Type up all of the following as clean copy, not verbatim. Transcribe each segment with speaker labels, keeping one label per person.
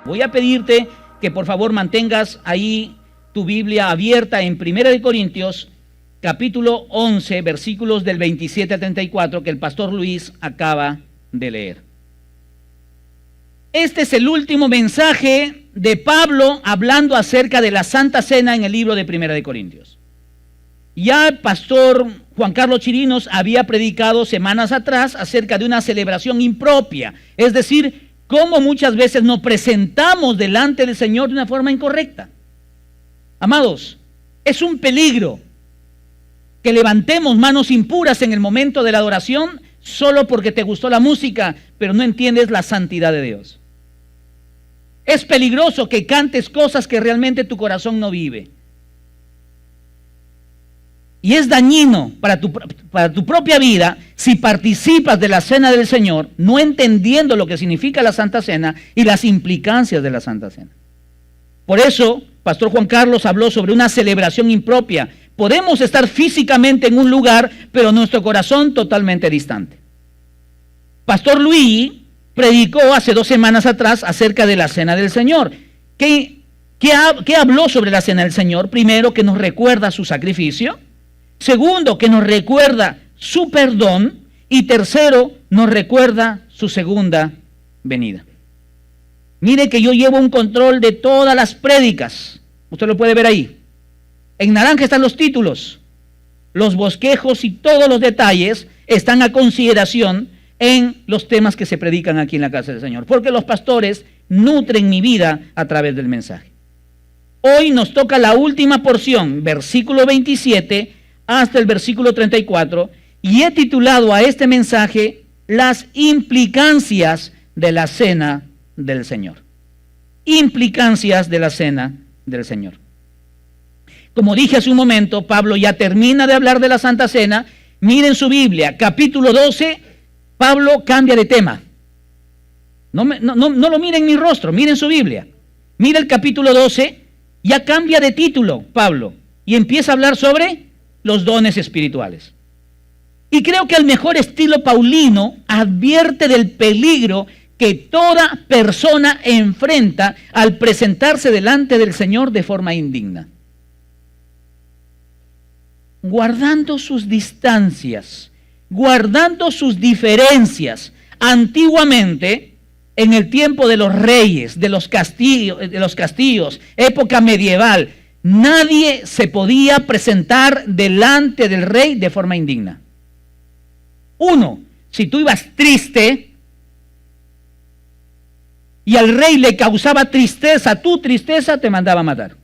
Speaker 1: Voy a pedirte que por favor mantengas ahí tu Biblia abierta en 1 Corintios, capítulo 11, versículos del 27 al 34, que el pastor Luis acaba de leer. Este es el último mensaje de Pablo hablando acerca de la Santa Cena en el libro de 1 Corintios. Ya el pastor Juan Carlos Chirinos había predicado semanas atrás acerca de una celebración impropia, es decir, cómo muchas veces nos presentamos delante del Señor de una forma incorrecta. Amados, es un peligro que levantemos manos impuras en el momento de la adoración solo porque te gustó la música, pero no entiendes la santidad de Dios. Es peligroso que cantes cosas que realmente tu corazón no vive. Y es dañino para tu propia vida si participas de la cena del Señor no entendiendo lo que significa la Santa Cena y las implicancias de la Santa Cena. Por eso, Pastor Juan Carlos habló sobre una celebración impropia. Podemos estar físicamente en un lugar, pero nuestro corazón totalmente distante. Pastor Luis predicó hace 2 semanas atrás acerca de la Cena del Señor. ¿Qué habló sobre la Cena del Señor? Primero, que nos recuerda su sacrificio. Segundo, que nos recuerda su perdón. Y tercero, nos recuerda su segunda venida. Mire que yo llevo un control de todas las prédicas. Usted lo puede ver ahí. En naranja están los títulos. Los bosquejos y todos los detalles están a consideración en los temas que se predican aquí en la casa del Señor. Porque los pastores nutren mi vida a través del mensaje. Hoy nos toca la última porción, versículo 27 hasta el versículo 34, y he titulado a este mensaje las implicancias de la cena del Señor. Implicancias de la cena del Señor. Como dije hace un momento, Pablo ya termina de hablar de la Santa Cena. Miren su Biblia, capítulo 12, Pablo cambia de tema. No lo miren en mi rostro, miren su Biblia. Mira el capítulo 12, ya cambia de título Pablo y empieza a hablar sobre los dones espirituales. Y creo que el mejor estilo paulino advierte del peligro que toda persona enfrenta al presentarse delante del Señor de forma indigna. Guardando sus distancias, guardando sus diferencias. Antiguamente, en el tiempo de los reyes, de los castillos, época medieval, nadie se podía presentar delante del rey de forma indigna. Uno, si tú ibas triste y al rey le causaba tristeza, tu tristeza te mandaba a matar.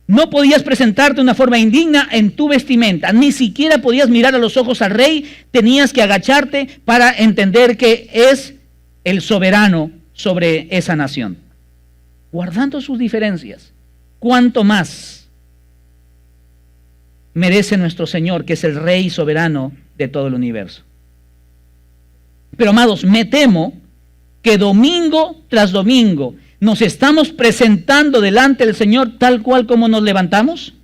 Speaker 1: No podías presentarte de una forma indigna en tu vestimenta, ni siquiera podías mirar a los ojos al rey, tenías que agacharte para entender que es el soberano sobre esa nación. Guardando sus diferencias, ¿cuánto más merece nuestro Señor, que es el Rey soberano de todo el universo? Pero amados, me temo que domingo tras domingo nos estamos presentando delante del Señor tal cual como nos levantamos,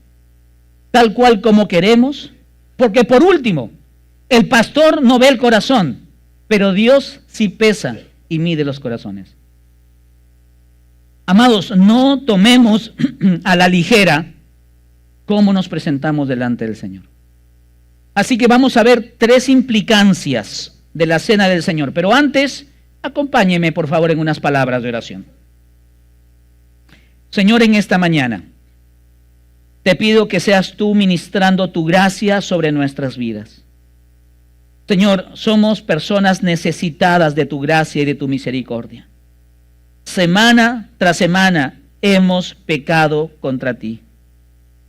Speaker 1: tal cual como queremos, porque por último, el pastor no ve el corazón, pero Dios sí pesa y mide los corazones. Amados, no tomemos a la ligera cómo nos presentamos delante del Señor. Así que vamos a ver 3 implicancias de la cena del Señor. Pero antes, acompáñeme por favor en unas palabras de oración. Señor, en esta mañana, te pido que seas tú ministrando tu gracia sobre nuestras vidas. Señor, somos personas necesitadas de tu gracia y de tu misericordia. Semana tras semana hemos pecado contra ti.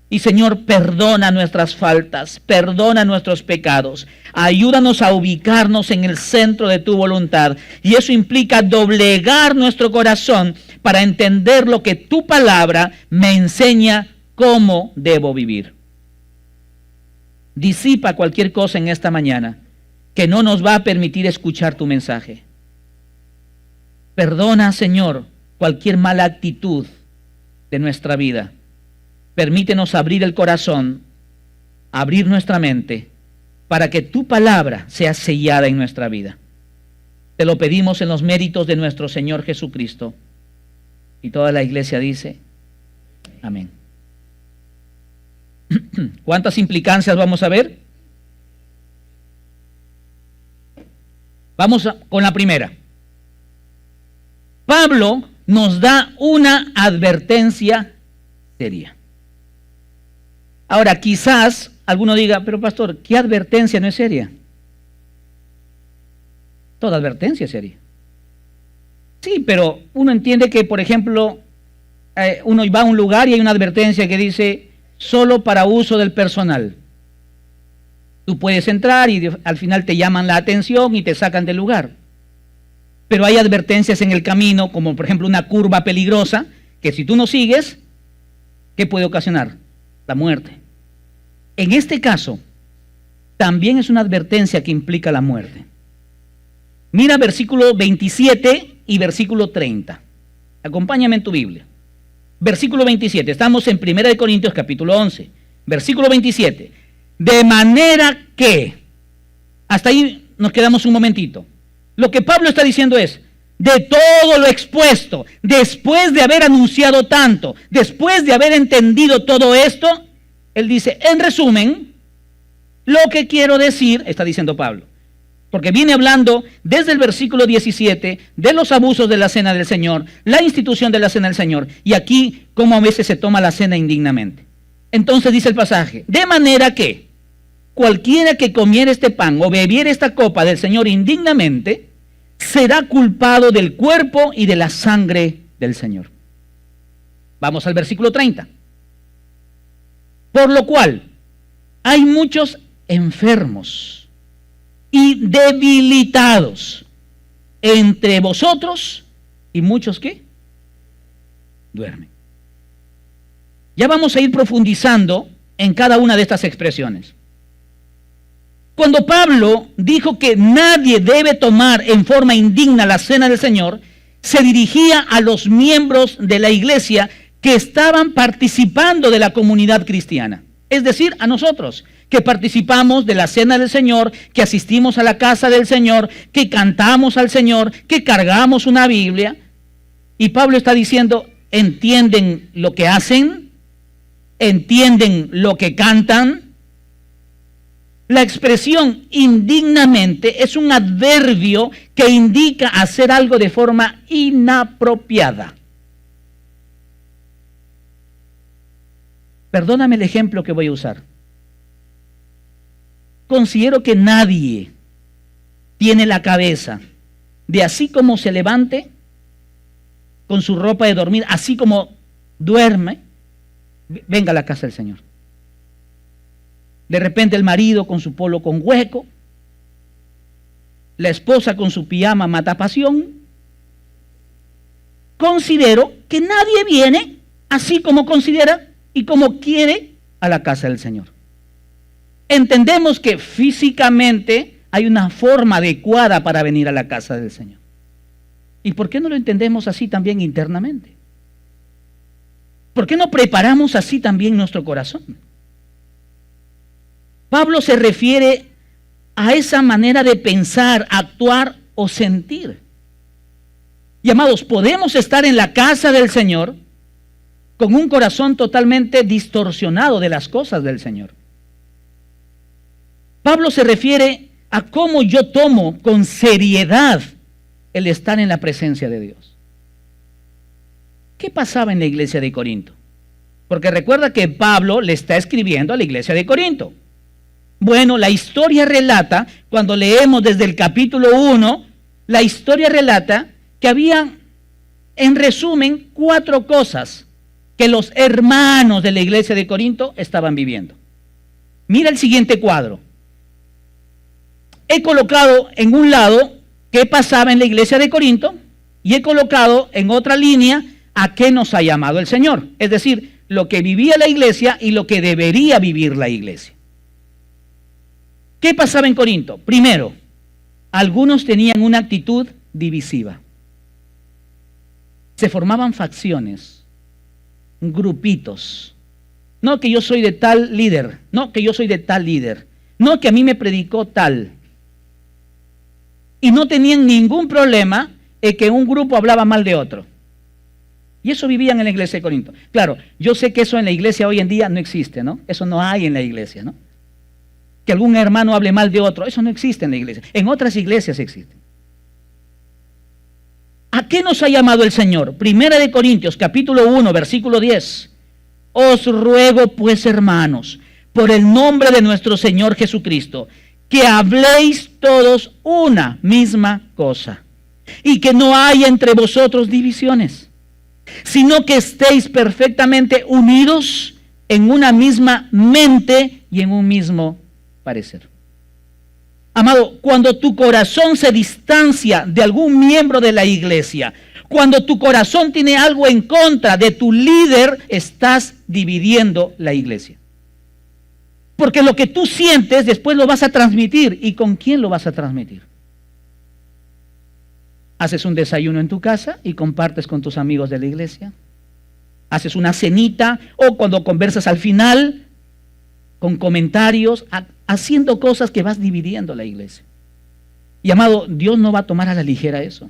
Speaker 1: Y Señor, perdona nuestras faltas, perdona nuestros pecados. Ayúdanos a ubicarnos en el centro de tu voluntad. Y eso implica doblegar nuestro corazón para entender lo que tu palabra me enseña cómo debo vivir. Disipa cualquier cosa en esta mañana que no nos va a permitir escuchar tu mensaje. Perdona, Señor, cualquier mala actitud de nuestra vida. Permítenos abrir el corazón, abrir nuestra mente, para que tu palabra sea sellada en nuestra vida. Te lo pedimos en los méritos de nuestro Señor Jesucristo. Y toda la iglesia dice, amén. ¿Cuántas implicancias vamos a ver? Vamos con la primera. Pablo nos da una advertencia seria. Ahora, quizás alguno diga, pero pastor, ¿qué advertencia no es seria? Toda advertencia es seria. Sí, pero uno entiende que, por ejemplo, uno va a un lugar y hay una advertencia que dice, solo para uso del personal. Tú puedes entrar y al final te llaman la atención y te sacan del lugar. Pero hay advertencias en el camino, como por ejemplo una curva peligrosa, que si tú no sigues, ¿qué puede ocasionar? La muerte. En este caso, también es una advertencia que implica la muerte. Mira versículo 27 y versículo 30. Acompáñame en tu Biblia. Versículo 27, estamos en 1 Corintios capítulo 11. Versículo 27. De manera que, hasta ahí nos quedamos un momentito. Lo que Pablo está diciendo es, de todo lo expuesto, después de haber anunciado tanto, después de haber entendido todo esto, él dice, en resumen, lo que quiero decir, está diciendo Pablo, porque viene hablando desde el versículo 17 de los abusos de la cena del Señor, la institución de la cena del Señor, y aquí cómo a veces se toma la cena indignamente. Entonces dice el pasaje, de manera que cualquiera que comiera este pan o bebiera esta copa del Señor indignamente, será culpado del cuerpo y de la sangre del Señor. Vamos al versículo 30. Por lo cual, hay muchos enfermos y debilitados entre vosotros, y muchos ¿qué? Duermen. Ya vamos a ir profundizando en cada una de estas expresiones. Cuando Pablo dijo que nadie debe tomar en forma indigna la cena del Señor, se dirigía a los miembros de la iglesia que estaban participando de la comunidad cristiana. Es decir, a nosotros, que participamos de la cena del Señor, que asistimos a la casa del Señor, que cantamos al Señor, que cargamos una Biblia. Y Pablo está diciendo, ¿entienden lo que hacen? ¿Entienden lo que cantan? La expresión indignamente es un adverbio que indica hacer algo de forma inapropiada. Perdóname el ejemplo que voy a usar. Considero que nadie tiene la cabeza de así como se levante con su ropa de dormir, así como duerme, venga a la casa del Señor. De repente el marido con su polo con hueco, la esposa con su pijama matapasión. Considero que nadie viene así como considera y como quiere a la casa del Señor. Entendemos que físicamente hay una forma adecuada para venir a la casa del Señor. ¿Y por qué no lo entendemos así también internamente? ¿Por qué no preparamos así también nuestro corazón? Pablo se refiere a esa manera de pensar, actuar o sentir. Y amados, podemos estar en la casa del Señor con un corazón totalmente distorsionado de las cosas del Señor. Pablo se refiere a cómo yo tomo con seriedad el estar en la presencia de Dios. ¿Qué pasaba en la iglesia de Corinto? Porque recuerda que Pablo le está escribiendo a la iglesia de Corinto. Bueno, la historia relata, cuando leemos desde el capítulo 1, la historia relata que había, en resumen, 4 cosas que los hermanos de la iglesia de Corinto estaban viviendo. Mira el siguiente cuadro. He colocado en un lado qué pasaba en la iglesia de Corinto y he colocado en otra línea a qué nos ha llamado el Señor. Es decir, lo que vivía la iglesia y lo que debería vivir la iglesia. ¿Qué pasaba en Corinto? Primero, algunos tenían una actitud divisiva. Se formaban facciones, grupitos. No que yo soy de tal líder, no que yo soy de tal líder, no que a mí me predicó tal. y no tenían ningún problema en que un grupo hablaba mal de otro. Y eso vivían en la iglesia de Corinto. Claro, yo sé que eso en la iglesia hoy en día no existe, ¿no? Eso no hay en la iglesia, ¿no? Que algún hermano hable mal de otro, eso no existe en la iglesia. En otras iglesias existe. ¿A qué nos ha llamado el Señor? Primera de Corintios, capítulo 1, versículo 10. Os ruego pues, hermanos, por el nombre de nuestro Señor Jesucristo, que habléis todos una misma cosa, y que no haya entre vosotros divisiones, sino que estéis perfectamente unidos en una misma mente y en un mismo parecer. Amado, cuando tu corazón se distancia de algún miembro de la iglesia, cuando tu corazón tiene algo en contra de tu líder, estás dividiendo la iglesia. Porque lo que tú sientes después lo vas a transmitir. ¿Y con quién lo vas a transmitir? Haces un desayuno en tu casa y compartes con tus amigos de la iglesia. Haces una cenita o cuando conversas al final con comentarios, haciendo cosas que vas dividiendo la iglesia. Y amado, Dios no va a tomar a la ligera eso.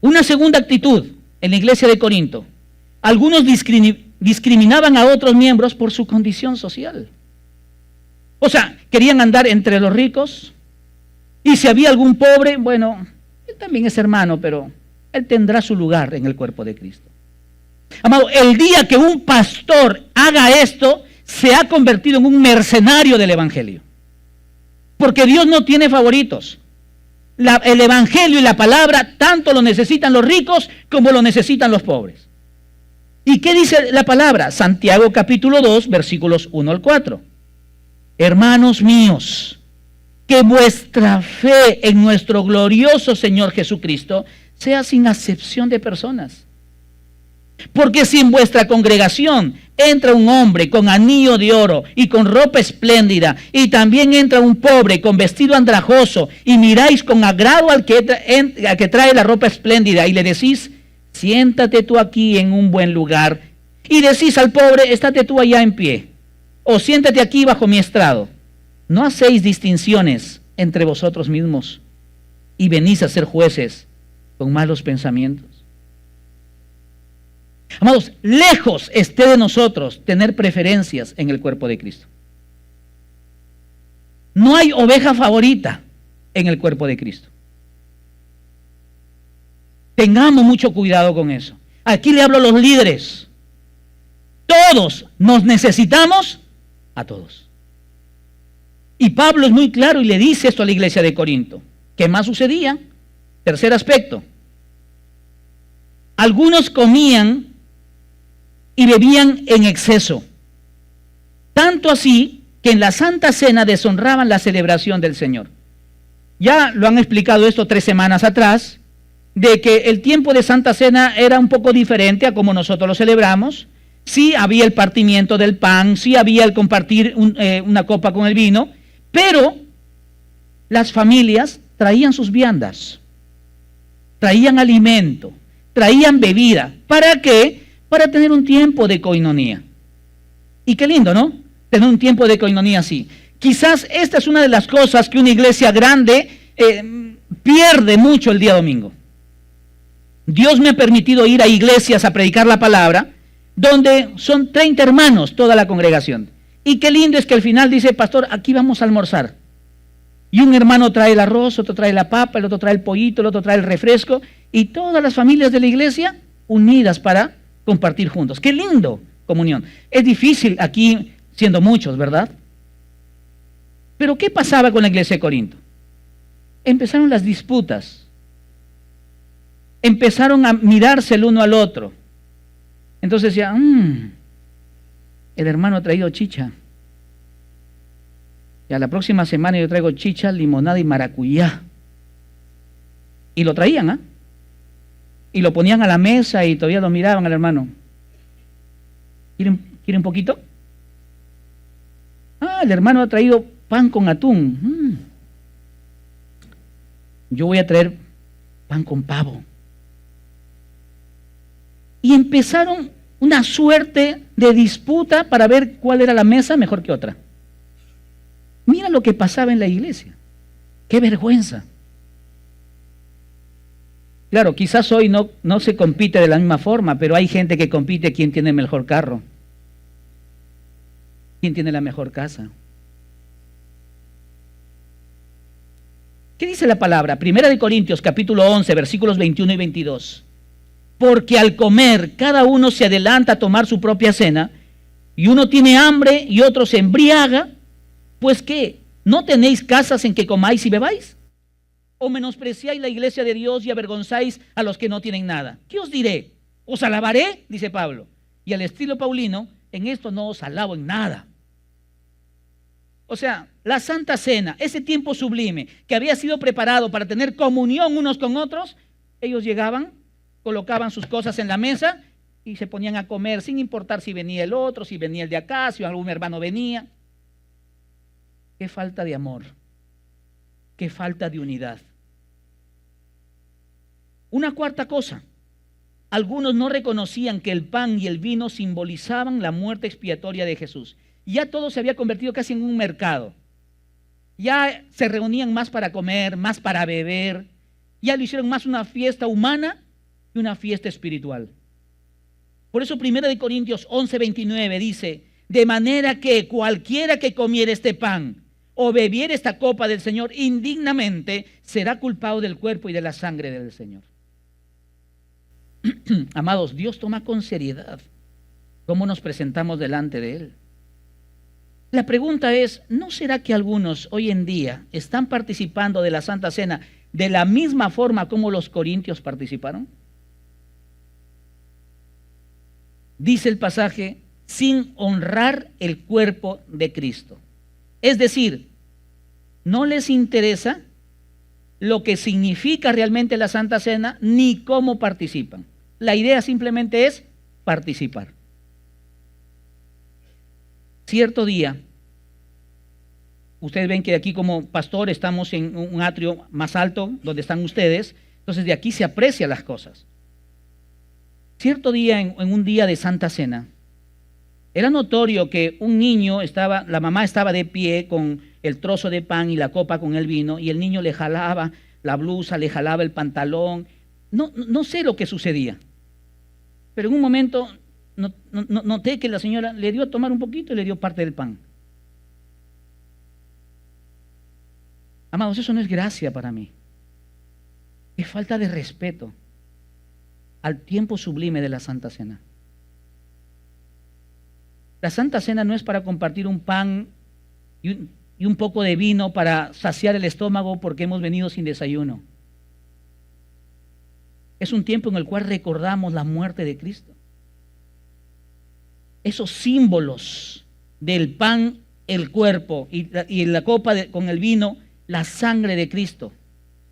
Speaker 1: Una segunda actitud en la iglesia de Corinto. Algunos discriminaban a otros miembros por su condición social. O sea, querían andar entre los ricos. Y si había algún pobre, bueno, él también es hermano, pero él tendrá su lugar en el cuerpo de Cristo. Amado, el día que un pastor haga esto, se ha convertido en un mercenario del evangelio. Porque Dios no tiene favoritos. El evangelio y la palabra tanto lo necesitan los ricos como lo necesitan los pobres. ¿Y qué dice la palabra? Santiago capítulo 2, versículos 1 al 4. Hermanos míos, que vuestra fe en nuestro glorioso Señor Jesucristo sea sin acepción de personas. Porque si en vuestra congregación entra un hombre con anillo de oro y con ropa espléndida, y también entra un pobre con vestido andrajoso, y miráis con agrado al que trae la ropa espléndida, y le decís, siéntate tú aquí en un buen lugar, y decís al pobre, estate tú allá en pie, o siéntate aquí bajo mi estrado, ¿no hacéis distinciones entre vosotros mismos y venís a ser jueces con malos pensamientos? Amados, lejos esté de nosotros tener preferencias en el cuerpo de Cristo. No hay oveja favorita en el cuerpo de Cristo. Tengamos mucho cuidado con eso. Aquí le hablo a los líderes. Todos nos necesitamos a todos. Y Pablo es muy claro y le dice esto a la iglesia de Corinto. ¿Qué más sucedía? Tercer aspecto. Algunos comían y bebían en exceso. Tanto así que en la Santa Cena deshonraban la celebración del Señor. Ya lo han explicado esto 3 semanas atrás, de que el tiempo de Santa Cena era un poco diferente a como nosotros lo celebramos. Sí había el partimiento del pan, sí había el compartir una copa con el vino, pero las familias traían sus viandas, traían alimento, traían bebida. ¿Para qué? Para tener un tiempo de coinonía. Y qué lindo, ¿no? Tener un tiempo de coinonía así. Quizás esta es una de las cosas que una iglesia grande pierde mucho el día domingo. Dios me ha permitido ir a iglesias a predicar la palabra, donde son 30 hermanos toda la congregación. Y qué lindo es que al final dice, pastor, aquí vamos a almorzar. Y un hermano trae el arroz, otro trae la papa, el otro trae el pollito, el otro trae el refresco. Y todas las familias de la iglesia unidas para compartir juntos. ¡Qué lindo! Comunión. Es difícil aquí, siendo muchos, ¿verdad? Pero ¿qué pasaba con la iglesia de Corinto? Empezaron las disputas. Empezaron a mirarse el uno al otro. Entonces decía, el hermano ha traído chicha. Y a la próxima semana yo traigo chicha, limonada y maracuyá. Y lo traían, ¿ah? Y lo ponían a la mesa y todavía lo miraban al hermano. ¿Quiere un poquito? El hermano ha traído pan con atún. Yo voy a traer pan con pavo. Y empezaron una suerte de disputa para ver cuál era la mesa mejor que otra. Mira lo que pasaba en la iglesia. ¡Qué vergüenza! Claro, quizás hoy no se compite de la misma forma, pero hay gente que compite quién tiene el mejor carro, quién tiene la mejor casa. ¿Qué dice la palabra? Primera de Corintios, capítulo 11, versículos 21 y 22. Porque al comer, cada uno se adelanta a tomar su propia cena, y uno tiene hambre y otro se embriaga. Pues ¿qué? ¿No tenéis casas en que comáis y bebáis? ¿O menospreciáis la iglesia de Dios y avergonzáis a los que no tienen nada? ¿Qué os diré? ¿Os alabaré? Dice Pablo. Y al estilo paulino, en esto no os alabo en nada. O sea, la Santa Cena, ese tiempo sublime que había sido preparado para tener comunión unos con otros, ellos llegaban, colocaban sus cosas en la mesa y se ponían a comer sin importar si venía el otro, si venía el de acá, si algún hermano venía. Qué falta de amor, qué falta de unidad. Una cuarta cosa, algunos no reconocían que el pan y el vino simbolizaban la muerte expiatoria de Jesús. Ya todo se había convertido casi en un mercado. Ya se reunían más para comer, más para beber. Ya lo hicieron más una fiesta humana que una fiesta espiritual. Por eso 1 Corintios 11:29 dice, de manera que cualquiera que comiere este pan o bebiere esta copa del Señor indignamente, será culpado del cuerpo y de la sangre del Señor. Amados, Dios toma con seriedad cómo nos presentamos delante de Él. La pregunta es, ¿no será que algunos hoy en día están participando de la Santa Cena de la misma forma como los corintios participaron? Dice el pasaje, sin honrar el cuerpo de Cristo. Es decir, no les interesa lo que significa realmente la Santa Cena ni cómo participan. La idea simplemente es participar. Cierto día, ustedes ven que aquí como pastor estamos en un atrio más alto donde están ustedes, entonces de aquí se aprecian las cosas. Cierto día, en un día de Santa Cena, era notorio que un niño la mamá estaba de pie con el trozo de pan y la copa con el vino, y el niño le jalaba la blusa, le jalaba el pantalón. No sé lo que sucedía, pero en un momento noté que la señora le dio a tomar un poquito y le dio parte del pan. Amados, eso no es gracia para mí. Es falta de respeto al tiempo sublime de la Santa Cena. La Santa Cena no es para compartir un pan y un poco de vino para saciar el estómago porque hemos venido sin desayuno. Es un tiempo en el cual recordamos la muerte de Cristo. Esos símbolos del pan, el cuerpo, y la copa con el vino, la sangre de Cristo.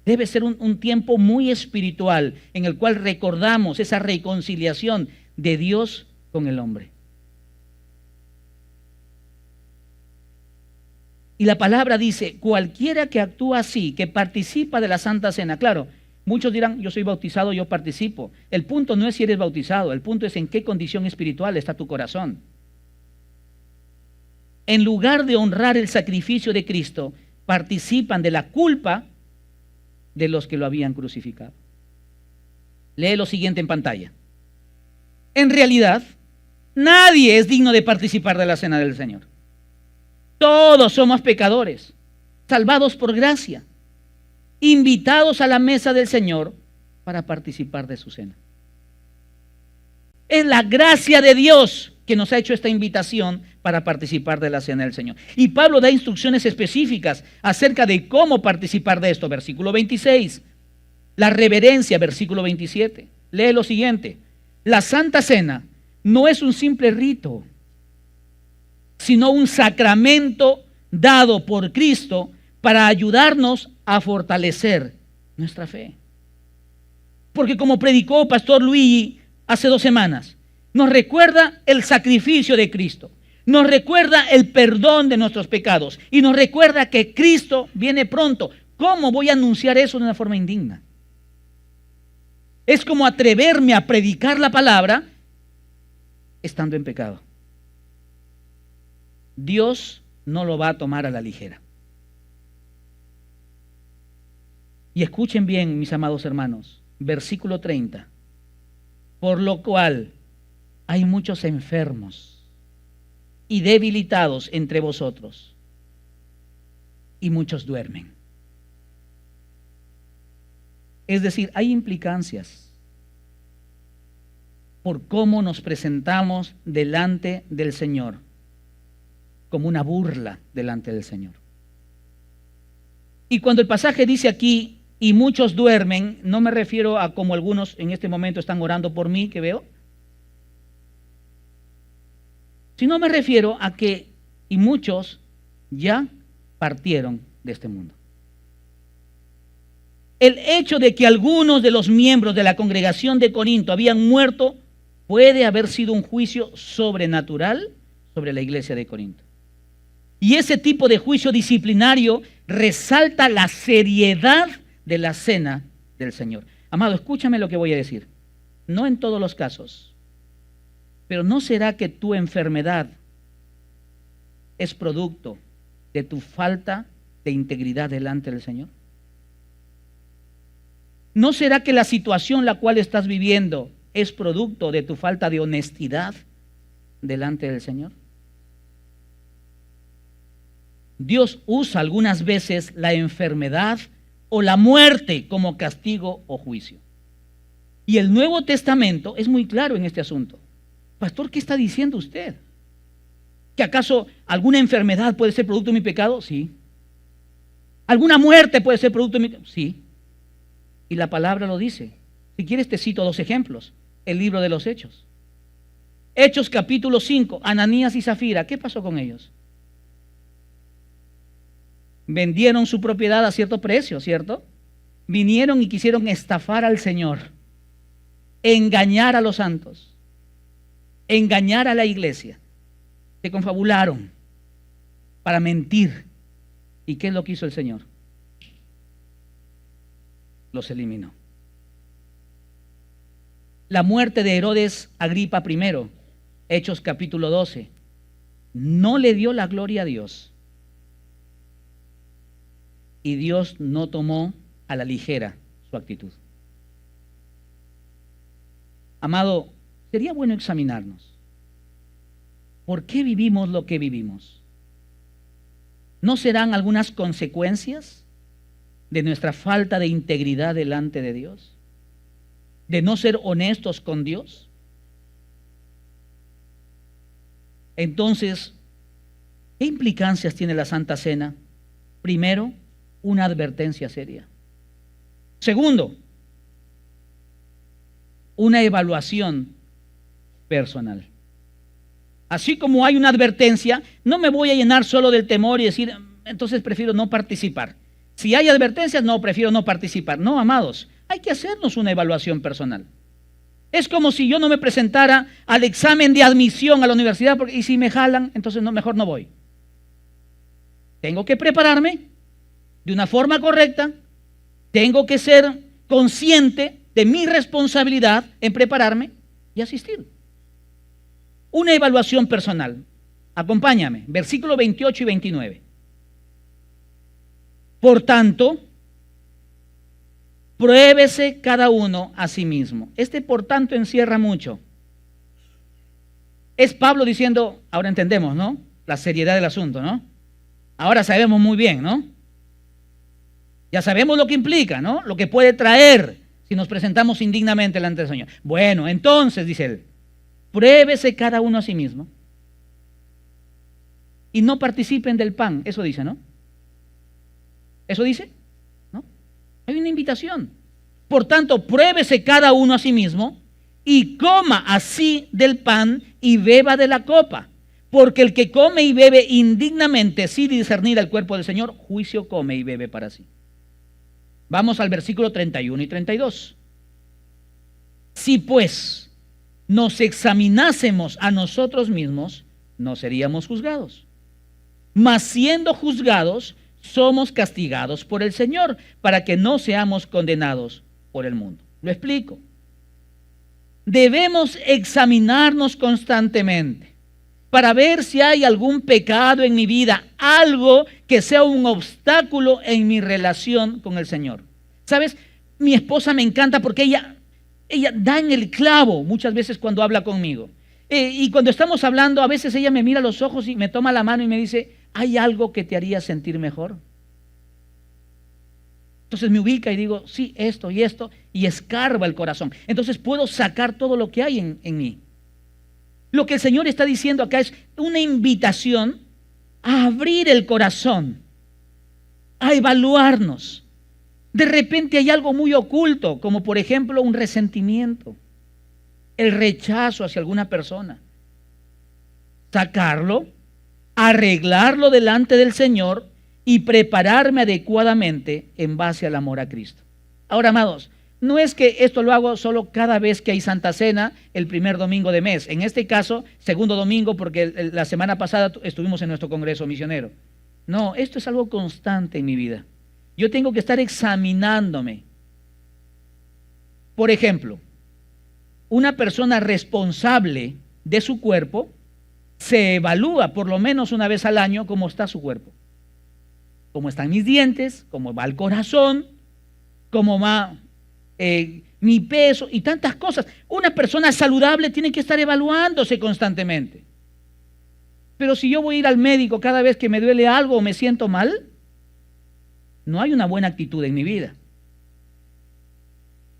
Speaker 1: Debe ser un tiempo muy espiritual en el cual recordamos esa reconciliación de Dios con el hombre. Y la palabra dice, cualquiera que actúa así, que participa de la Santa Cena. Claro, muchos dirán, yo soy bautizado, yo participo. El punto no es si eres bautizado, el punto es en qué condición espiritual está tu corazón. En lugar de honrar el sacrificio de Cristo, participan de la culpa de los que lo habían crucificado. Lee lo siguiente en pantalla. En realidad, nadie es digno de participar de la cena del Señor. Todos somos pecadores, salvados por gracia, invitados a la mesa del Señor para participar de su cena. Es la gracia de Dios que nos ha hecho esta invitación para participar de la cena del Señor. Y Pablo da instrucciones específicas acerca de cómo participar de esto. Versículo 26, la reverencia, versículo 27. Lee lo siguiente. La Santa Cena no es un simple rito, sino un sacramento dado por Cristo para ayudarnos a fortalecer nuestra fe. Porque como predicó Pastor Luigi hace 2 semanas, nos recuerda el sacrificio de Cristo, nos recuerda el perdón de nuestros pecados y nos recuerda que Cristo viene pronto. ¿Cómo voy a anunciar eso de una forma indigna? Es como atreverme a predicar la palabra estando en pecado. Dios no lo va a tomar a la ligera. Y escuchen bien, mis amados hermanos, versículo 30. Por lo cual hay muchos enfermos y debilitados entre vosotros, y muchos duermen. Es decir, hay implicancias por cómo nos presentamos delante del Señor, como una burla delante del Señor. Y cuando el pasaje dice aquí, y muchos duermen, no me refiero a como algunos en este momento están orando por mí, que veo, sino me refiero a que, y muchos ya partieron de este mundo. El hecho de que algunos de los miembros de la congregación de Corinto habían muerto puede haber sido un juicio sobrenatural sobre la iglesia de Corinto. Y ese tipo de juicio disciplinario resalta la seriedad de la cena del Señor. Amado, escúchame lo que voy a decir. No en todos los casos, pero ¿no será que tu enfermedad es producto de tu falta de integridad delante del Señor? ¿No será que la situación la cual estás viviendo es producto de tu falta de honestidad delante del Señor? Dios usa algunas veces la enfermedad o la muerte como castigo o juicio. Y el Nuevo Testamento es muy claro en este asunto. Pastor, ¿qué está diciendo usted? ¿Que acaso alguna enfermedad puede ser producto de mi pecado? Sí. ¿Alguna muerte puede ser producto de mi pecado? Sí. Y la palabra lo dice. Si quieres te cito 2 ejemplos. El libro de los Hechos. Hechos capítulo 5, Ananías y Zafira. ¿Qué pasó con ellos? Vendieron su propiedad a cierto precio, ¿cierto? Vinieron y quisieron estafar al Señor, engañar a los santos, engañar a la iglesia. Se confabularon para mentir. ¿Y qué es lo que hizo el Señor? Los eliminó. La muerte de Herodes Agripa I, Hechos capítulo 12, no le dio la gloria a Dios. Y Dios no tomó a la ligera su actitud. Amado, sería bueno examinarnos. ¿Por qué vivimos lo que vivimos? ¿No serán algunas consecuencias de nuestra falta de integridad delante de Dios? ¿De no ser honestos con Dios? Entonces, ¿qué implicancias tiene la Santa Cena? Primero, una advertencia seria. Segundo, una evaluación personal. Así como hay una advertencia, no me voy a llenar solo del temor y decir, entonces prefiero no participar. Si hay advertencias, no, prefiero no participar. No, amados, hay que hacernos una evaluación personal. Es como si yo no me presentara al examen de admisión a la universidad, porque, y si me jalan, entonces no, mejor no voy. Tengo que prepararme de una forma correcta, tengo que ser consciente de mi responsabilidad en prepararme y asistir. Una evaluación personal. Acompáñame, versículos 28 y 29. Por tanto, pruébese cada uno a sí mismo. Este por tanto encierra mucho. Es Pablo diciendo, ahora entendemos, ¿no? La seriedad del asunto, ¿no? Ahora sabemos muy bien, ¿no? Ya sabemos lo que implica, ¿no? Lo que puede traer si nos presentamos indignamente delante del Señor. Bueno, entonces, dice él, pruébese cada uno a sí mismo y no participen del pan. Eso dice, ¿no? ¿Eso dice? ¿No? Hay una invitación. Por tanto, pruébese cada uno a sí mismo y coma así del pan y beba de la copa. Porque el que come y bebe indignamente sin discernir el cuerpo del Señor, juicio come y bebe para sí. Vamos al versículo 31 y 32. Si pues nos examinásemos a nosotros mismos, no seríamos juzgados. Mas siendo juzgados, somos castigados por el Señor, para que no seamos condenados por el mundo. Lo explico. Debemos examinarnos constantemente para ver si hay algún pecado en mi vida, algo que sea un obstáculo en mi relación con el Señor. ¿Sabes? Mi esposa me encanta porque ella da en el clavo muchas veces cuando habla conmigo. Y cuando estamos hablando, a veces ella me mira a los ojos y me toma la mano y me dice, ¿hay algo que te haría sentir mejor? Entonces me ubica y digo, sí, esto, y escarba el corazón. Entonces puedo sacar todo lo que hay en mí. Lo que el Señor está diciendo acá es una invitación a abrir el corazón, a evaluarnos. De repente hay algo muy oculto, como por ejemplo un resentimiento, el rechazo hacia alguna persona. Sacarlo, arreglarlo delante del Señor y prepararme adecuadamente en base al amor a Cristo. Ahora, amados, no es que esto lo hago solo cada vez que hay Santa Cena, el primer domingo de mes. En este caso, segundo domingo, porque la semana pasada estuvimos en nuestro congreso misionero. No, esto es algo constante en mi vida. Yo tengo que estar examinándome. Por ejemplo, una persona responsable de su cuerpo se evalúa por lo menos una vez al año cómo está su cuerpo. Cómo están mis dientes, cómo va el corazón, cómo va mi peso y tantas cosas. Una persona saludable tiene que estar evaluándose constantemente. Pero si yo voy a ir al médico cada vez que me duele algo o me siento mal, no hay una buena actitud en mi vida.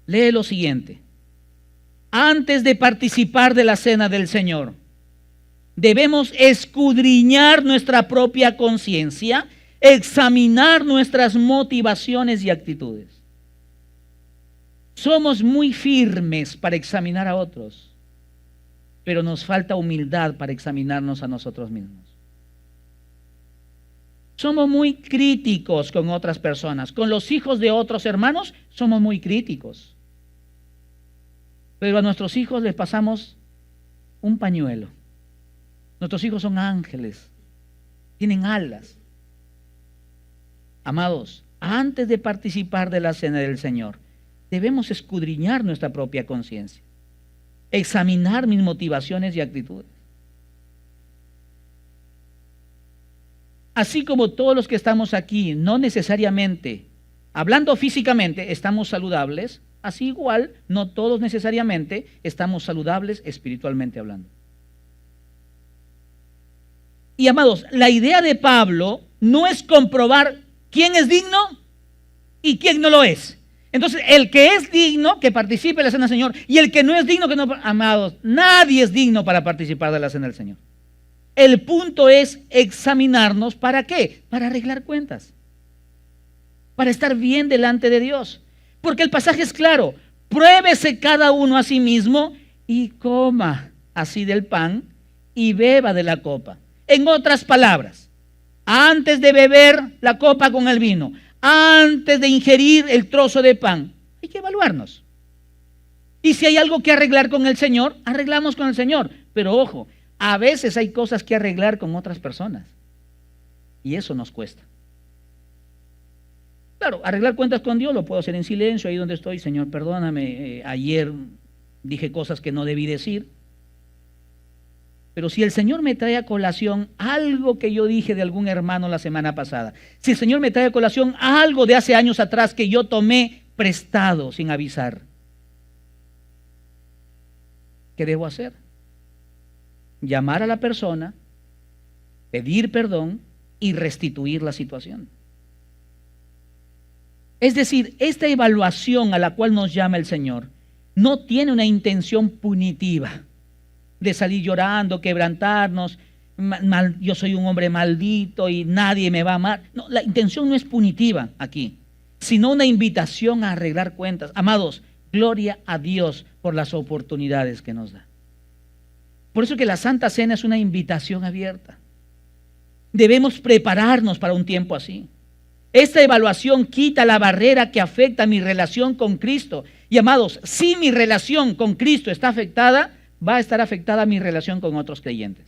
Speaker 1: Lee lo siguiente. Antes de participar de la cena del Señor, debemos escudriñar nuestra propia conciencia, examinar nuestras motivaciones y actitudes. Somos muy firmes para examinar a otros, pero nos falta humildad para examinarnos a nosotros mismos. Somos muy críticos con otras personas, con los hijos de otros hermanos somos muy críticos, pero a nuestros hijos les pasamos un pañuelo. Nuestros hijos son ángeles, tienen alas. Amados, antes de participar de la cena del Señor, debemos escudriñar nuestra propia conciencia, examinar mis motivaciones y actitudes. Así como todos los que estamos aquí, no necesariamente, hablando físicamente, estamos saludables, así igual, no todos necesariamente estamos saludables espiritualmente hablando. Y amados, la idea de Pablo no es comprobar quién es digno y quién no lo es. Entonces, el que es digno, que participe en la cena del Señor, y el que no es digno, que no. Amados, nadie es digno para participar de la cena del Señor. El punto es examinarnos, ¿para qué? Para arreglar cuentas, para estar bien delante de Dios. Porque el pasaje es claro, pruébese cada uno a sí mismo y coma así del pan y beba de la copa. En otras palabras, antes de beber la copa con el vino, antes de ingerir el trozo de pan, hay que evaluarnos. Y si hay algo que arreglar con el Señor, arreglamos con el Señor. Pero ojo, a veces hay cosas que arreglar con otras personas. Y eso nos cuesta. Claro, arreglar cuentas con Dios lo puedo hacer en silencio, ahí donde estoy. Señor, perdóname, ayer dije cosas que no debí decir. Pero si el Señor me trae a colación algo que yo dije de algún hermano la semana pasada, si el Señor me trae a colación algo de hace años atrás que yo tomé prestado sin avisar, ¿qué debo hacer? Llamar a la persona, pedir perdón y restituir la situación. Es decir, esta evaluación a la cual nos llama el Señor no tiene una intención punitiva de salir llorando, quebrantarnos, yo soy un hombre maldito y nadie me va a amar. No, la intención no es punitiva aquí, sino una invitación a arreglar cuentas. Amados, gloria a Dios por las oportunidades que nos da. Por eso que la Santa Cena es una invitación abierta. Debemos prepararnos para un tiempo así. Esta evaluación quita la barrera que afecta mi relación con Cristo. Y amados, si mi relación con Cristo está afectada, va a estar afectada mi relación con otros creyentes.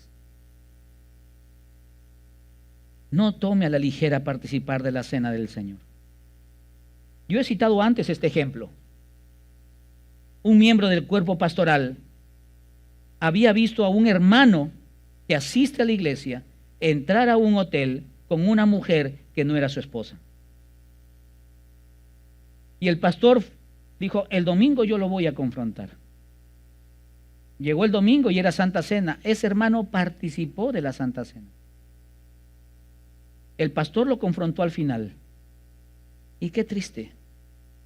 Speaker 1: No tome a la ligera participar de la cena del Señor. Yo he citado antes este ejemplo. Un miembro del cuerpo pastoral había visto a un hermano que asiste a la iglesia entrar a un hotel con una mujer que no era su esposa. Y el pastor dijo, el domingo yo lo voy a confrontar. Llegó el domingo y era Santa Cena. Ese hermano participó de la Santa Cena. El pastor lo confrontó al final. Y qué triste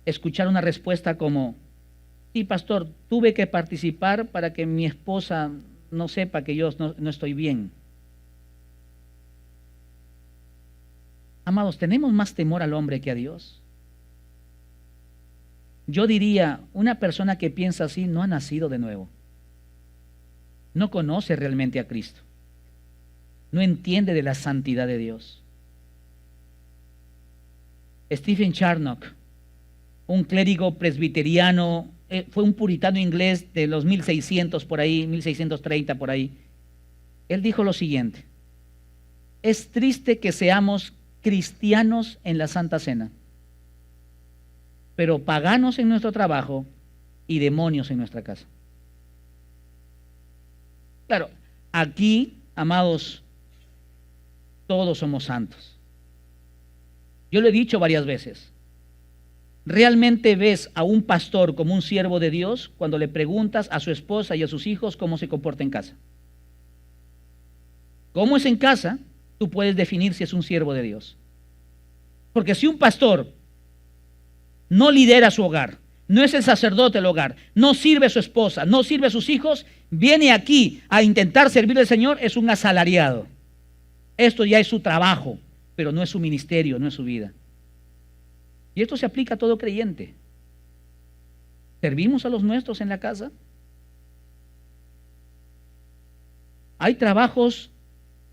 Speaker 1: escuchar una respuesta como, sí, pastor, tuve que participar para que mi esposa no sepa que yo no estoy bien. Amados, ¿tenemos más temor al hombre que a Dios? Yo diría, una persona que piensa así no ha nacido de nuevo. No conoce realmente a Cristo. No entiende de la santidad de Dios. Stephen Charnock, un clérigo presbiteriano, fue un puritano inglés de los 1600 por ahí, 1630 por ahí. Él dijo lo siguiente: es triste que seamos cristianos en la Santa Cena, pero paganos en nuestro trabajo y demonios en nuestra casa. Claro, aquí, amados, todos somos santos. Yo lo he dicho varias veces. ¿Realmente ves a un pastor como un siervo de Dios cuando le preguntas a su esposa y a sus hijos cómo se comporta en casa? ¿Cómo es en casa? Tú puedes definir si es un siervo de Dios. Porque si un pastor no lidera su hogar, no es el sacerdote del hogar, no sirve a su esposa, no sirve a sus hijos, viene aquí a intentar servir al Señor, es un asalariado. Esto ya es su trabajo, pero no es su ministerio, no es su vida. Y esto se aplica a todo creyente. ¿Servimos a los nuestros en la casa? Hay trabajos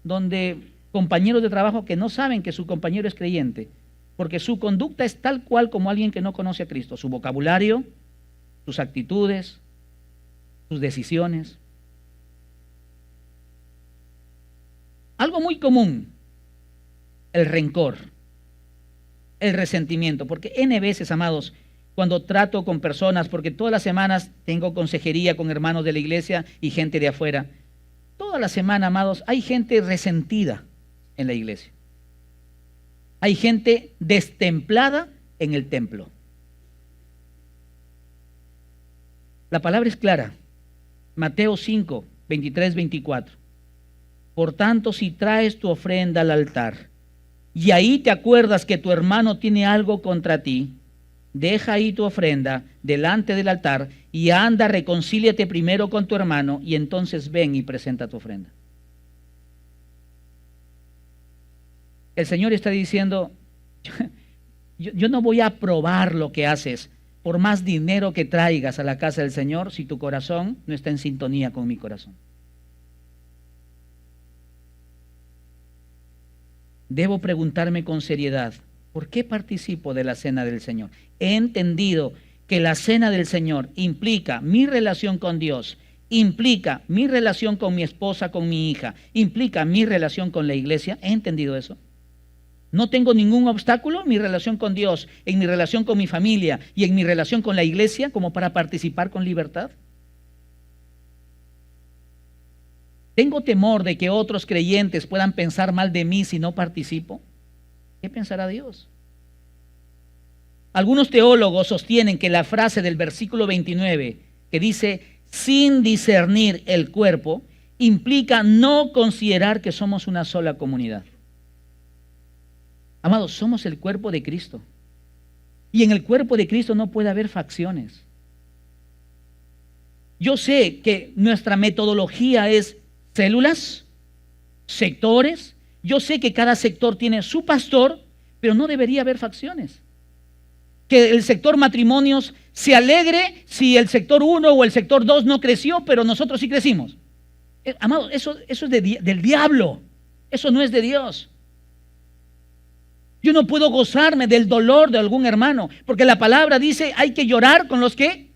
Speaker 1: donde compañeros de trabajo que no saben que su compañero es creyente, porque su conducta es tal cual como alguien que no conoce a Cristo. Su vocabulario, sus actitudes, sus decisiones. Algo muy común, el rencor, el resentimiento, porque N veces, amados, cuando trato con personas, porque todas las semanas tengo consejería con hermanos de la iglesia y gente de afuera, toda la semana, amados, hay gente resentida en la iglesia. Hay gente destemplada en el templo. La palabra es clara. Mateo 5, 23, 24. Por tanto, si traes tu ofrenda al altar y ahí te acuerdas que tu hermano tiene algo contra ti, deja ahí tu ofrenda delante del altar y anda, reconcíliate primero con tu hermano y entonces ven y presenta tu ofrenda. El Señor está diciendo, yo no voy a aprobar lo que haces por más dinero que traigas a la casa del Señor si tu corazón no está en sintonía con mi corazón. Debo preguntarme con seriedad, ¿por qué participo de la cena del Señor? He entendido que la cena del Señor implica mi relación con Dios, implica mi relación con mi esposa, con mi hija, implica mi relación con la iglesia. ¿He entendido eso? No tengo ningún obstáculo en mi relación con Dios, en mi relación con mi familia y en mi relación con la iglesia como para participar con libertad. ¿Tengo temor de que otros creyentes puedan pensar mal de mí si no participo? ¿Qué pensará Dios? Algunos teólogos sostienen que la frase del versículo 29, que dice, sin discernir el cuerpo, implica no considerar que somos una sola comunidad. Amados, somos el cuerpo de Cristo. Y en el cuerpo de Cristo no puede haber facciones. Yo sé que nuestra metodología es células, sectores. Yo sé que cada sector tiene su pastor, pero no debería haber facciones. Que el sector matrimonios se alegre si el sector 1 o el sector 2 no creció, pero nosotros sí crecimos. Amados, eso es del diablo. Eso no es de Dios. Yo no puedo gozarme del dolor de algún hermano, porque la palabra dice, hay que llorar con los que,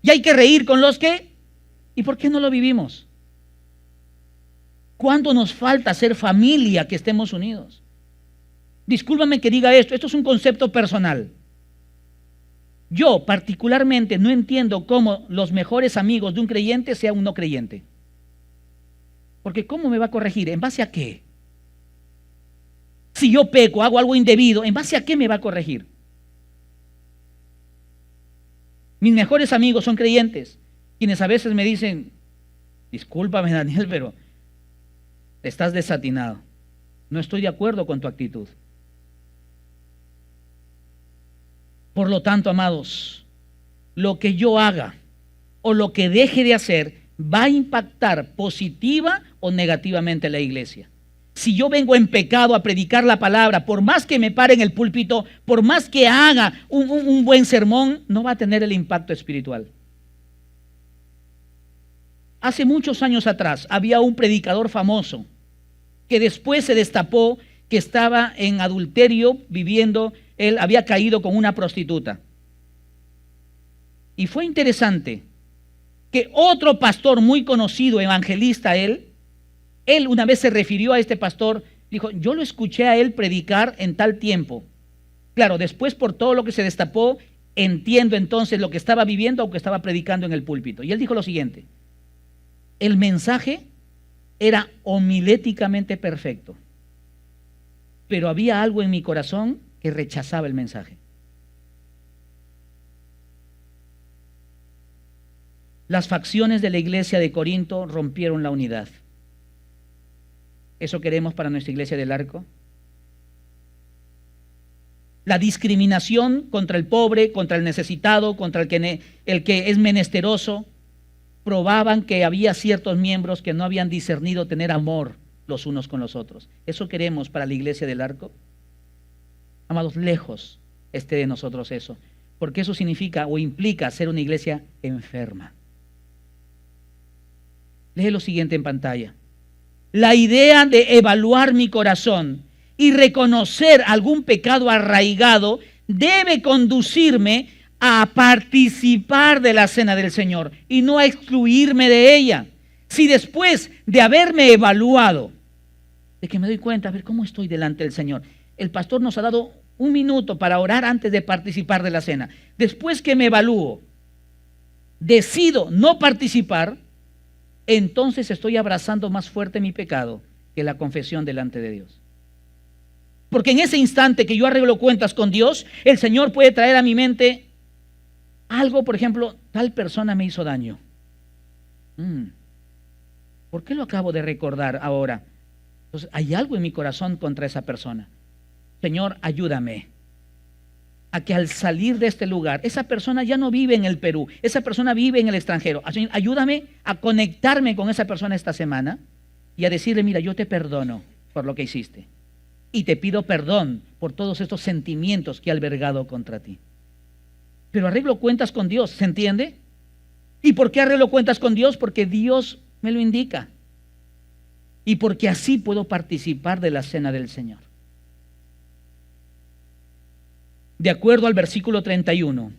Speaker 1: y hay que reír con los que, ¿y por qué no lo vivimos? ¿Cuánto nos falta ser familia que estemos unidos? Discúlpame que diga esto es un concepto personal. Yo particularmente no entiendo cómo los mejores amigos de un creyente sea un no creyente. Porque ¿cómo me va a corregir? ¿En base a qué? Si yo peco, hago algo indebido, ¿en base a qué me va a corregir? Mis mejores amigos son creyentes, quienes a veces me dicen, discúlpame Daniel, pero estás desatinado. No estoy de acuerdo con tu actitud. Por lo tanto, amados, lo que yo haga o lo que deje de hacer va a impactar positiva o negativamente a la iglesia. Si yo vengo en pecado a predicar la palabra, por más que me pare en el púlpito, por más que haga un buen sermón, no va a tener el impacto espiritual. Hace muchos años atrás había un predicador famoso que después se destapó que estaba en adulterio viviendo, él había caído con una prostituta. Y fue interesante que otro pastor muy conocido, evangelista, él una vez se refirió a este pastor, dijo, yo lo escuché a él predicar en tal tiempo. Claro, después por todo lo que se destapó, entiendo entonces lo que estaba viviendo o que estaba predicando en el púlpito. Y él dijo lo siguiente, el mensaje era homiléticamente perfecto, pero había algo en mi corazón que rechazaba el mensaje. Las facciones de la iglesia de Corinto rompieron la unidad. ¿Eso queremos para nuestra iglesia del Arco? La discriminación contra el pobre, contra el necesitado, contra el que es menesteroso, probaban que había ciertos miembros que no habían discernido tener amor los unos con los otros. ¿Eso queremos para la iglesia del Arco? Amados, lejos esté de nosotros eso, porque eso significa o implica ser una iglesia enferma. Lee lo siguiente en pantalla. La idea de evaluar mi corazón y reconocer algún pecado arraigado debe conducirme a participar de la cena del Señor y no a excluirme de ella. Si después de haberme evaluado, de que me doy cuenta, a ver cómo estoy delante del Señor, el pastor nos ha dado un minuto para orar antes de participar de la cena. Después que me evalúo, decido no participar, entonces estoy abrazando más fuerte mi pecado que la confesión delante de Dios. Porque en ese instante que yo arreglo cuentas con Dios, el Señor puede traer a mi mente algo, por ejemplo, tal persona me hizo daño. ¿Por qué lo acabo de recordar ahora? Entonces, hay algo en mi corazón contra esa persona. Señor, ayúdame a que al salir de este lugar, esa persona ya no vive en el Perú, esa persona vive en el extranjero. Señor, ayúdame a conectarme con esa persona esta semana y a decirle, mira, yo te perdono por lo que hiciste y te pido perdón por todos estos sentimientos que he albergado contra ti. Pero arreglo cuentas con Dios, ¿se entiende? ¿Y por qué arreglo cuentas con Dios? Porque Dios me lo indica y porque así puedo participar de la cena del Señor. De acuerdo al versículo 31,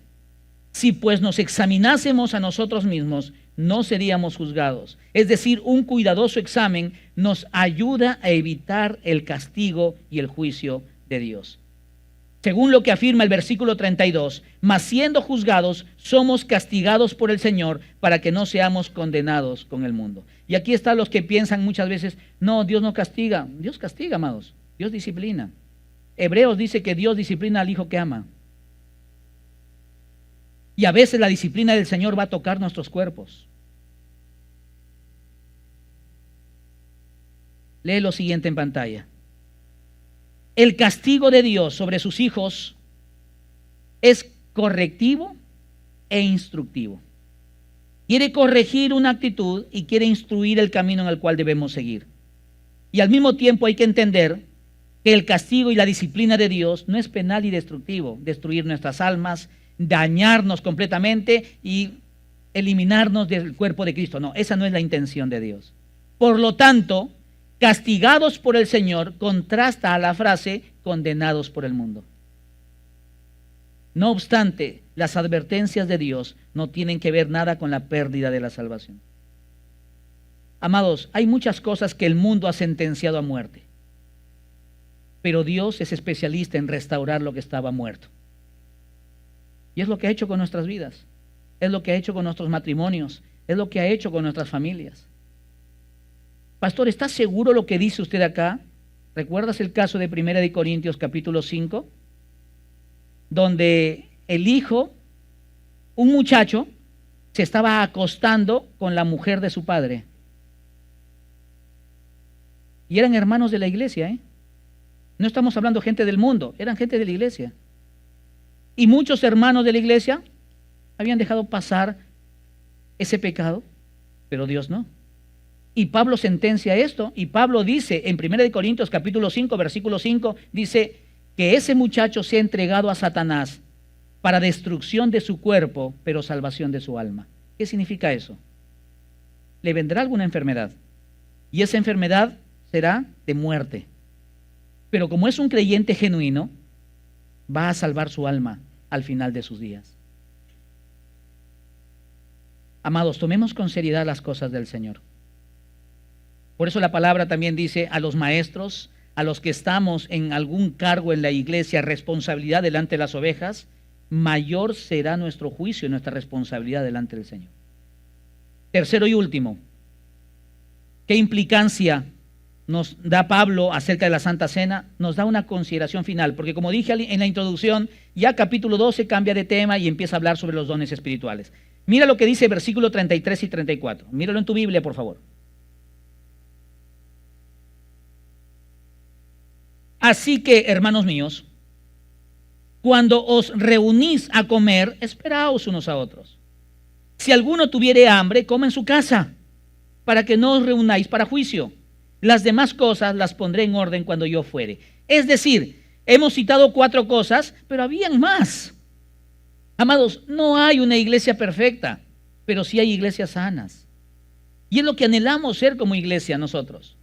Speaker 1: si pues nos examinásemos a nosotros mismos, no seríamos juzgados. Es decir, un cuidadoso examen nos ayuda a evitar el castigo y el juicio de Dios. Según lo que afirma el versículo 32, mas siendo juzgados, somos castigados por el Señor para que no seamos condenados con el mundo. Y aquí están los que piensan muchas veces, no, Dios no castiga. Dios castiga, amados. Dios disciplina. Hebreos dice que Dios disciplina al hijo que ama. Y a veces la disciplina del Señor va a tocar nuestros cuerpos. Lee lo siguiente en pantalla. El castigo de Dios sobre sus hijos es correctivo e instructivo. Quiere corregir una actitud y quiere instruir el camino en el cual debemos seguir. Y al mismo tiempo hay que entender que el castigo y la disciplina de Dios no es penal y destructivo, destruir nuestras almas, dañarnos completamente y eliminarnos del cuerpo de Cristo. No, esa no es la intención de Dios. Por lo tanto, castigados por el Señor contrasta a la frase condenados por el mundo. No obstante, las advertencias de Dios no tienen que ver nada con la pérdida de la salvación. Amados, hay muchas cosas que el mundo ha sentenciado a muerte, pero Dios es especialista en restaurar lo que estaba muerto. Y es lo que ha hecho con nuestras vidas, es lo que ha hecho con nuestros matrimonios, es lo que ha hecho con nuestras familias. Pastor, ¿está seguro lo que dice usted acá? ¿Recuerdas el caso de 1 Corintios capítulo 5? Donde el hijo un muchacho se estaba acostando con la mujer de su padre. Y eran hermanos de la iglesia, ¿eh? No estamos hablando gente del mundo, eran gente de la iglesia. Y muchos hermanos de la iglesia habían dejado pasar ese pecado, pero Dios no. Y Pablo sentencia esto, y Pablo dice en 1 Corintios capítulo 5, versículo 5, dice que ese muchacho se ha entregado a Satanás para destrucción de su cuerpo, pero salvación de su alma. ¿Qué significa eso? Le vendrá alguna enfermedad, y esa enfermedad será de muerte. Pero como es un creyente genuino, va a salvar su alma al final de sus días. Amados, tomemos con seriedad las cosas del Señor. Por eso la palabra también dice a los maestros, a los que estamos en algún cargo en la iglesia, responsabilidad delante de las ovejas, mayor será nuestro juicio y nuestra responsabilidad delante del Señor. Tercero y último, ¿qué implicancia nos da Pablo acerca de la Santa Cena? Nos da una consideración final, porque como dije en la introducción, ya capítulo 12 cambia de tema y empieza a hablar sobre los dones espirituales. Mira lo que dice versículo 33 y 34. Míralo en tu Biblia, por favor. Así que, hermanos míos, cuando os reunís a comer, esperaos unos a otros. Si alguno tuviere hambre, coma en su casa, para que no os reunáis para juicio. Las demás cosas las pondré en orden cuando yo fuere. Es decir, hemos citado 4 cosas, pero habían más. Amados, no hay una iglesia perfecta, pero sí hay iglesias sanas. Y es lo que anhelamos ser como iglesia nosotros.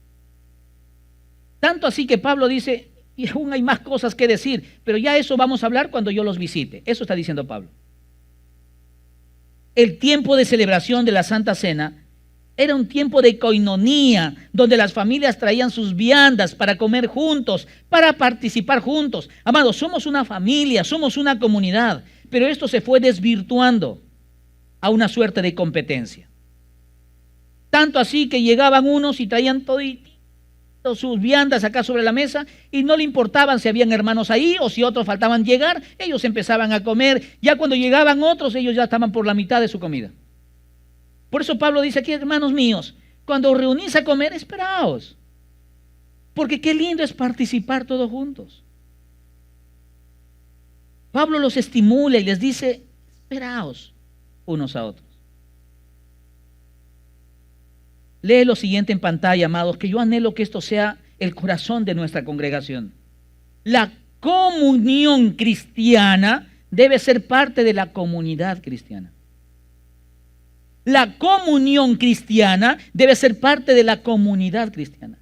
Speaker 1: Tanto así que Pablo dice, y aún hay más cosas que decir, pero ya eso vamos a hablar cuando yo los visite. Eso está diciendo Pablo. El tiempo de celebración de la Santa Cena era un tiempo de coinonía, donde las familias traían sus viandas para comer juntos, para participar juntos. Amados, somos una familia, somos una comunidad, pero esto se fue desvirtuando a una suerte de competencia. Tanto así que llegaban unos y traían todito sus viandas acá sobre la mesa y no le importaban si habían hermanos ahí o si otros faltaban llegar, ellos empezaban a comer. Ya cuando llegaban otros, ellos ya estaban por la mitad de su comida. Por eso Pablo dice aquí, hermanos míos, cuando os reunís a comer, esperaos, porque qué lindo es participar todos juntos. Pablo los estimula y les dice, esperaos unos a otros. Lee lo siguiente en pantalla, amados, que yo anhelo que esto sea el corazón de nuestra congregación. La comunión cristiana debe ser parte de la comunidad cristiana. La comunión cristiana debe ser parte de la comunidad cristiana.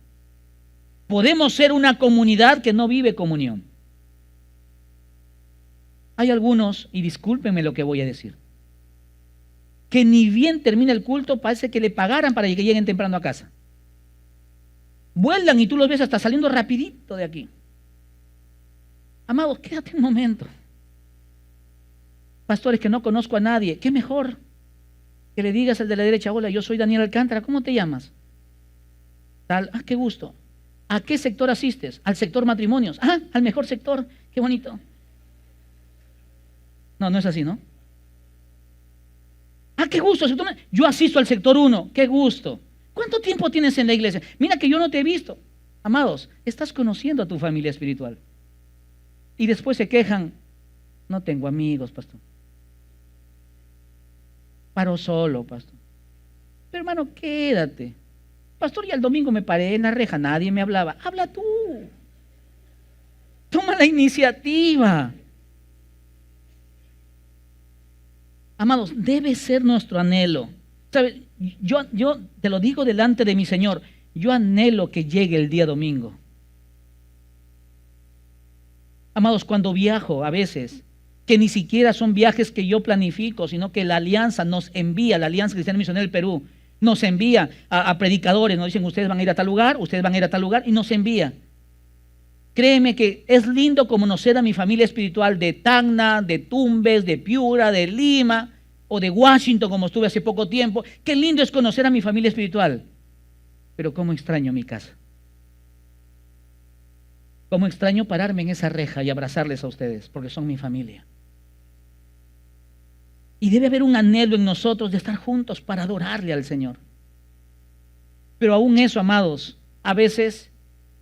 Speaker 1: Podemos ser una comunidad que no vive comunión. Hay algunos, y discúlpenme lo que voy a decir, que ni bien termina el culto, parece que le pagaran para que lleguen temprano a casa. Vuelan y tú los ves hasta saliendo rapidito de aquí. Amados, quédate un momento. Pastores, que no conozco a nadie, ¿qué mejor que le digas al de la derecha, hola, yo soy Daniel Alcántara, ¿cómo te llamas? Tal, qué gusto. ¿A qué sector asistes? Al sector matrimonios. Al mejor sector, qué bonito. No, no es así, ¿no? Qué gusto, yo asisto al sector 1, qué gusto. ¿Cuánto tiempo tienes en la iglesia? Mira que yo no te he visto. Amados, estás conociendo a tu familia espiritual. Y después se quejan, no tengo amigos, pastor. Paro solo, pastor. Pero hermano, quédate. Pastor, ya el domingo me paré en la reja, nadie me hablaba. Habla tú. Toma la iniciativa. Amados, debe ser nuestro anhelo. ¿Sabes? Yo te lo digo delante de mi Señor, yo anhelo que llegue el día domingo. Amados, cuando viajo a veces, que ni siquiera son viajes que yo planifico, sino que la alianza nos envía, la Alianza Cristiana Misionera del Perú, nos envía a predicadores, nos dicen, ustedes van a ir a tal lugar, ustedes van a ir a tal lugar, y nos envía. Créeme que es lindo conocer a mi familia espiritual de Tacna, de Tumbes, de Piura, de Lima o de Washington, como estuve hace poco tiempo. Qué lindo es conocer a mi familia espiritual. Pero cómo extraño mi casa. Cómo extraño pararme en esa reja y abrazarles a ustedes, porque son mi familia. Y debe haber un anhelo en nosotros de estar juntos para adorarle al Señor. Pero aún eso, amados, a veces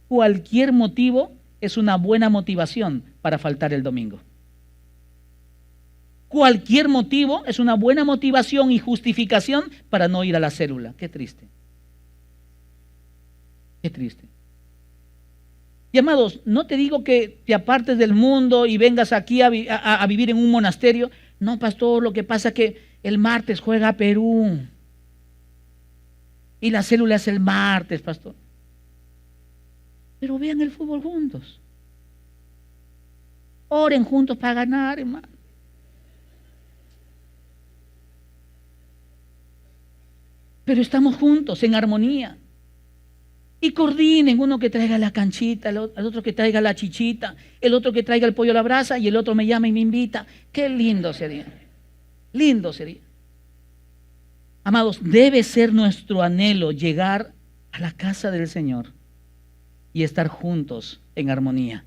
Speaker 1: cualquier motivo es una buena motivación para faltar el domingo. Cualquier motivo es una buena motivación y justificación para no ir a la célula. Qué triste. Qué triste. Y amados, no te digo que te apartes del mundo y vengas aquí a vivir en un monasterio. No, pastor, lo que pasa es que el martes juega Perú. Y la célula es el martes, pastor. Pero vean el fútbol juntos. Oren juntos para ganar, hermano. Pero estamos juntos, en armonía. Y coordinen, uno que traiga la canchita, el otro que traiga la chichita, el otro que traiga el pollo a la brasa y el otro me llama y me invita. Qué lindo sería. Lindo sería. Amados, debe ser nuestro anhelo llegar a la casa del Señor y estar juntos en armonía.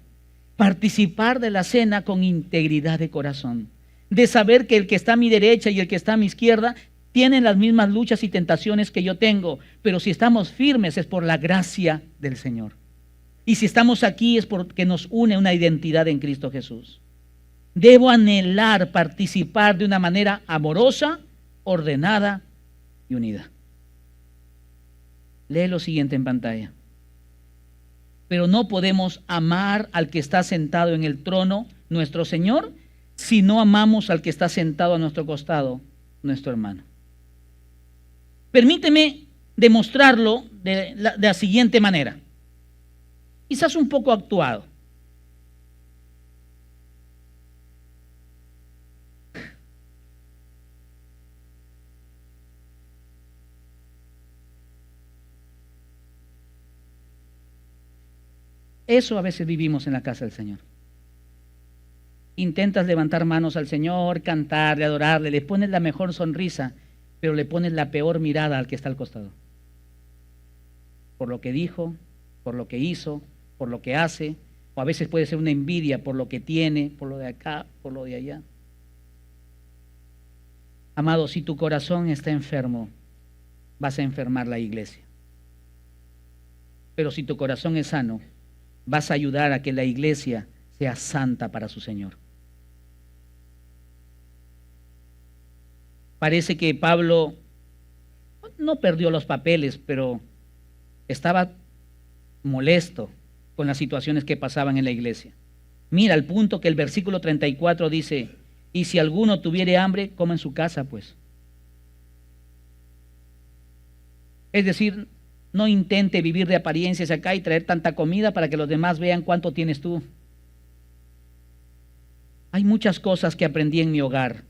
Speaker 1: Participar de la cena con integridad de corazón. De saber que el que está a mi derecha y el que está a mi izquierda tienen las mismas luchas y tentaciones que yo tengo, pero si estamos firmes es por la gracia del Señor. Y si estamos aquí es porque nos une una identidad en Cristo Jesús. Debo anhelar participar de una manera amorosa, ordenada y unida. Lee lo siguiente en pantalla. Pero no podemos amar al que está sentado en el trono, nuestro Señor, si no amamos al que está sentado a nuestro costado, nuestro hermano. Permíteme demostrarlo de la siguiente manera. Quizás un poco actuado. Eso a veces vivimos en la casa del Señor. Intentas levantar manos al Señor, cantarle, adorarle, le pones la mejor sonrisa, pero le pones la peor mirada al que está al costado. Por lo que dijo, por lo que hizo, por lo que hace, o a veces puede ser una envidia por lo que tiene, por lo de acá, por lo de allá. Amado, si tu corazón está enfermo, vas a enfermar la iglesia. Pero si tu corazón es sano, vas a ayudar a que la iglesia sea santa para su Señor. Parece que Pablo no perdió los papeles, pero estaba molesto con las situaciones que pasaban en la iglesia. Mira el punto que el versículo 34 dice, y si alguno tuviere hambre, coma en su casa, pues. Es decir, no intente vivir de apariencias acá y traer tanta comida para que los demás vean cuánto tienes tú. Hay muchas cosas que aprendí en mi hogar,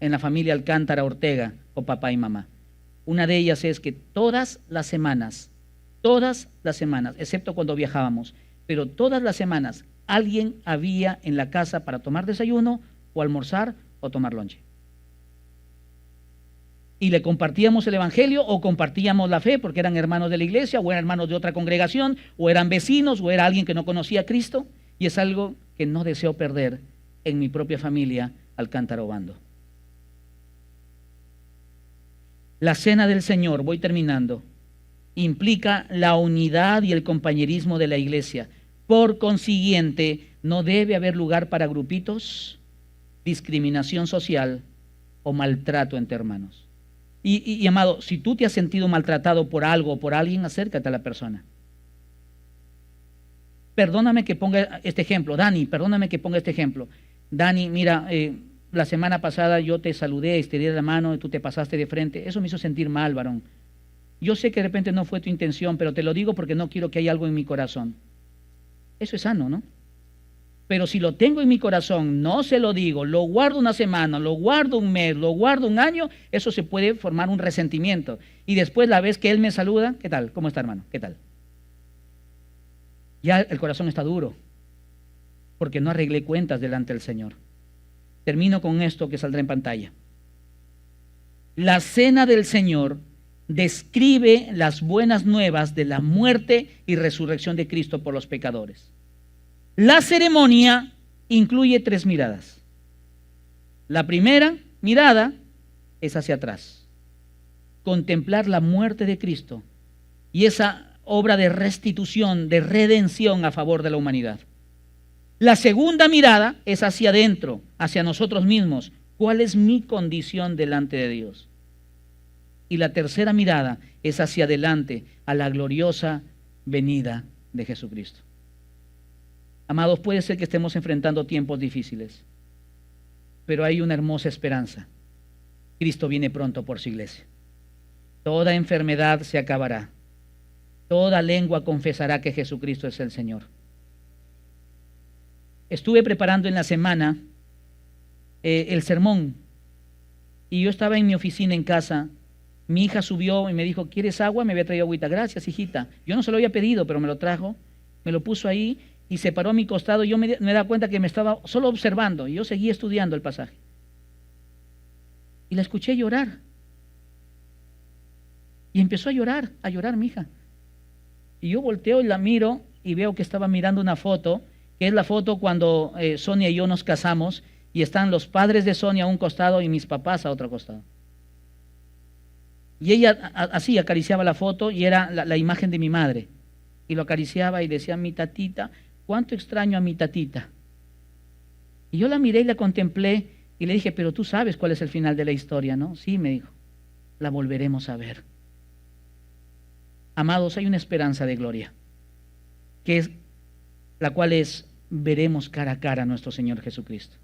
Speaker 1: en la familia Alcántara Ortega, con papá y mamá. Una de ellas es que todas las semanas, excepto cuando viajábamos, pero todas las semanas alguien había en la casa para tomar desayuno o almorzar o tomar lonche. Y le compartíamos el evangelio o compartíamos la fe porque eran hermanos de la iglesia o eran hermanos de otra congregación o eran vecinos o era alguien que no conocía a Cristo, y es algo que no deseo perder en mi propia familia Alcántara Obando. La cena del Señor, voy terminando, implica la unidad y el compañerismo de la iglesia. Por consiguiente, no debe haber lugar para grupitos, discriminación social o maltrato entre hermanos. Y amado, si tú te has sentido maltratado por algo o por alguien, acércate a la persona. Perdóname que ponga este ejemplo, Dani, perdóname que ponga este ejemplo. Dani, mira, la semana pasada yo te saludé, te di la mano y tú te pasaste de frente. Eso me hizo sentir mal, varón. Yo sé que de repente no fue tu intención, pero te lo digo porque no quiero que haya algo en mi corazón. Eso es sano, ¿no? Pero si lo tengo en mi corazón, no se lo digo, lo guardo una semana, lo guardo un mes, lo guardo un año, eso se puede formar un resentimiento. Y después la vez que él me saluda, ¿qué tal? ¿Cómo está, hermano? ¿Qué tal? Ya el corazón está duro, porque no arreglé cuentas delante del Señor. Termino con esto que saldrá en pantalla. La cena del Señor describe las buenas nuevas de la muerte y resurrección de Cristo por los pecadores. La ceremonia incluye 3 miradas. La primera, mirada es hacia atrás. Contemplar la muerte de Cristo y esa obra de restitución, de redención a favor de la humanidad. La segunda mirada es hacia adentro, hacia nosotros mismos. ¿Cuál es mi condición delante de Dios? Y la tercera mirada es hacia adelante, a la gloriosa venida de Jesucristo. Amados, puede ser que estemos enfrentando tiempos difíciles, pero hay una hermosa esperanza. Cristo viene pronto por su iglesia. Toda enfermedad se acabará. Toda lengua confesará que Jesucristo es el Señor. Estuve preparando en la semana el sermón y yo estaba en mi oficina en casa. Mi hija subió y me dijo, ¿quieres agua? Me había traído agüita. Gracias, hijita. Yo no se lo había pedido, pero me lo trajo, me lo puso ahí y se paró a mi costado. Yo me daba cuenta que me estaba solo observando y yo seguía estudiando el pasaje. Y la escuché llorar. Y empezó a llorar mi hija. Y yo volteo y la miro y veo que estaba mirando una foto, que es la foto cuando Sonia y yo nos casamos, y están los padres de Sonia a un costado y mis papás a otro costado. Y ella así acariciaba la foto y era la imagen de mi madre. Y lo acariciaba y decía, mi tatita, cuánto extraño a mi tatita. Y yo la miré y la contemplé y le dije, pero tú sabes cuál es el final de la historia, ¿no? Sí, me dijo, la volveremos a ver. Amados, hay una esperanza de gloria, que es la cual es, veremos cara a cara a nuestro Señor Jesucristo.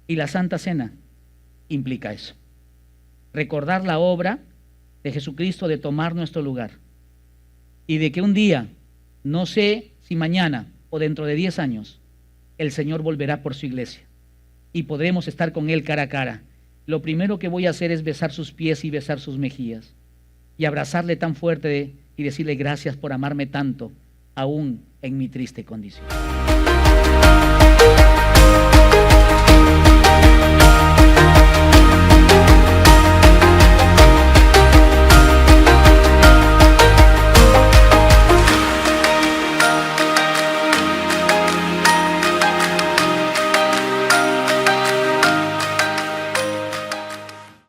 Speaker 1: Y la Santa Cena implica eso. Recordar la obra de Jesucristo de tomar nuestro lugar. Y de que un día, no sé si mañana o dentro de 10 años, el Señor volverá por su iglesia. Y podremos estar con Él cara a cara. Lo primero que voy a hacer es besar sus pies y besar sus mejillas. Y abrazarle tan fuerte y decirle gracias por amarme tanto, aún en mi triste condición.